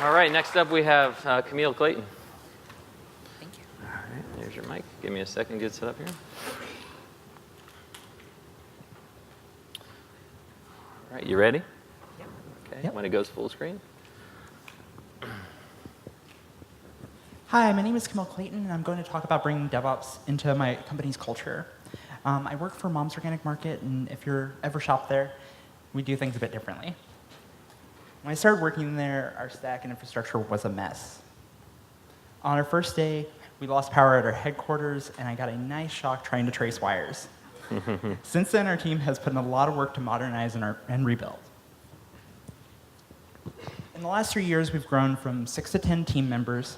All right, next up we have Camille, Clayton. Thank you. All right, there's your mic. Give me a second to get set up here. All right, you ready? Yep. Okay, Yep. when it goes full screen. Hi, my name is Camille Clayton, and I'm going to talk about bringing DevOps into my company's culture. I work for Mom's Organic Market, and if you're ever shopped there, we do things a bit differently. When I started working there, our stack and infrastructure was a mess. On our first day, we lost power at our headquarters, and I got a nice shock trying to trace wires. Since then, our team has put in a lot of work to modernize and rebuild. In the last 3 years, we've grown from 6 to 10 team members.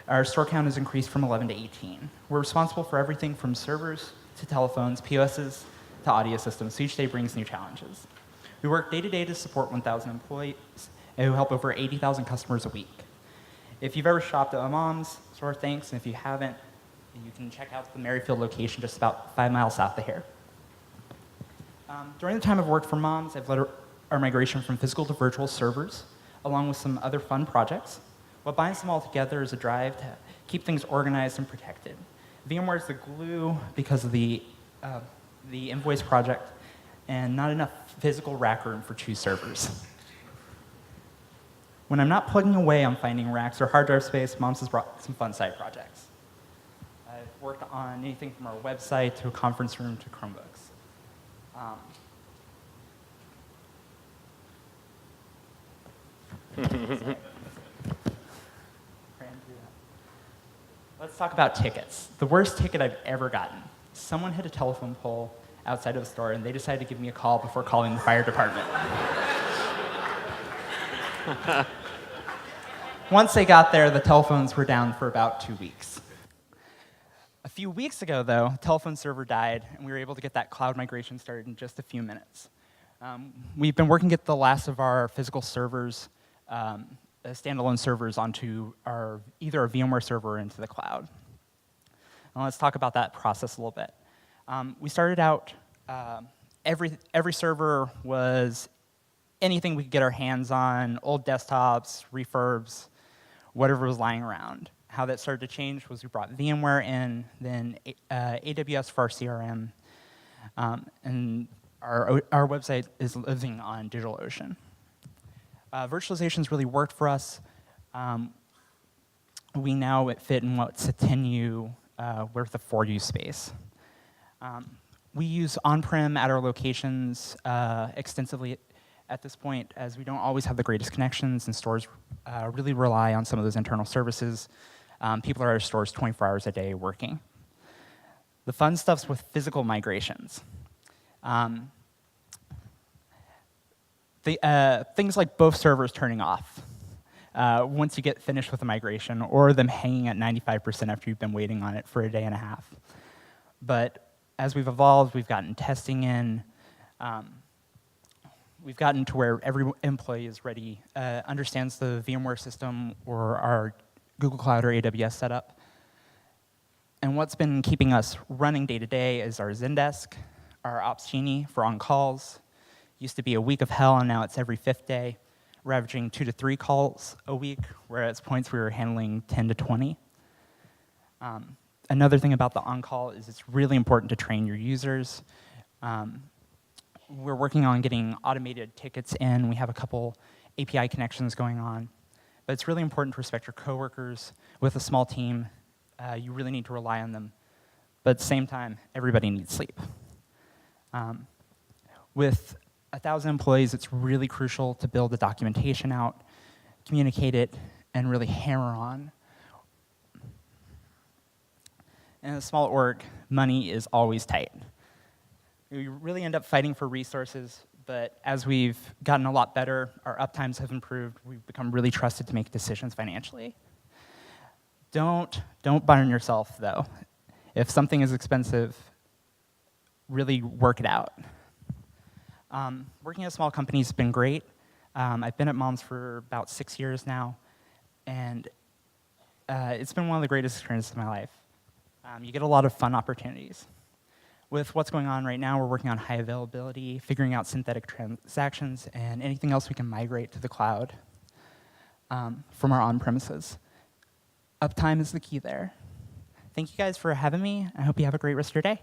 Our store count has increased from 11 to 18. We're responsible for everything from servers to telephones, POSs to audio systems, so each day brings new challenges. We work day to day to support 1,000 employees and we help over 80,000 customers a week. If you've ever shopped at a Mom's store, thanks, and if you haven't, you can check out the Merrifield location just about 5 miles south of here. During the time I've worked for Mom's, I've led our migration from physical to virtual servers, along with some other fun projects. What binds them all together is a drive to keep things organized and protected. VMware is the glue because of the invoice project and not enough physical rack room for 2 servers. When I'm not plugging away on finding racks or hard drive space, Mom's has brought some fun side projects. I've worked on anything from our website to a conference room to Chromebooks. Let's talk about tickets. The worst ticket I've ever gotten. Someone hit a telephone pole outside of the store, and they decided to give me a call before calling the fire department. Once they got there, the telephones were down for about 2 weeks. A few weeks ago, though, a telephone server died, and we were able to get that cloud migration started in just a few minutes. We've been working to get the last of our physical servers, standalone servers, onto either a VMware server or into the cloud. Now let's talk about that process a little bit. We started out, every server was anything we could get our hands on, old desktops, refurbs, whatever was lying around. How that started to change was we brought VMware in, then AWS for our CRM, and our website is living on DigitalOcean. Virtualization's really worked for us. We now fit in what's a 10U worth of 4U space. We use on-prem at our locations extensively at this point, as we don't always have the greatest connections, and stores really rely on some of those internal services. People are at our stores 24 hours a day working. The fun stuff's with physical migrations. Things like both servers turning off once you get finished with the migration, or them hanging at 95% after you've been waiting on it for a day and a half. But as we've evolved, we've gotten testing in. We've gotten to where every employee is ready, understands the VMware system or our Google Cloud or AWS setup. And what's been keeping us running day to day is our Zendesk, our Ops Genie for on-calls. Used to be a week of hell, and now it's every 5th day. We're averaging 2 to 3 calls a week, whereas at points we were handling 10 to 20. Another thing about the on-call is it's really important to train your users. We're working on getting automated tickets in. We have a couple API connections going on. But it's really important to respect your coworkers. With a small team, you really need to rely on them. But at the same time, everybody needs sleep. With 1,000 employees, it's really crucial to build the documentation out, communicate it, and really hammer on. In a small org, money is always tight. We really end up fighting for resources, but as we've gotten a lot better, our uptimes have improved, we've become really trusted to make decisions financially. Don't burn yourself, though. If something is expensive, really work it out. Working at a small company has been great. I've been at Mom's for about 6 years now, and it's been one of the greatest experiences of my life. You get a lot of fun opportunities. With what's going on right now, we're working on high availability, figuring out synthetic transactions, and anything else we can migrate to the cloud. from our on-premises. Uptime is the key there. Thank you guys for having me. I hope you have a great rest of your day.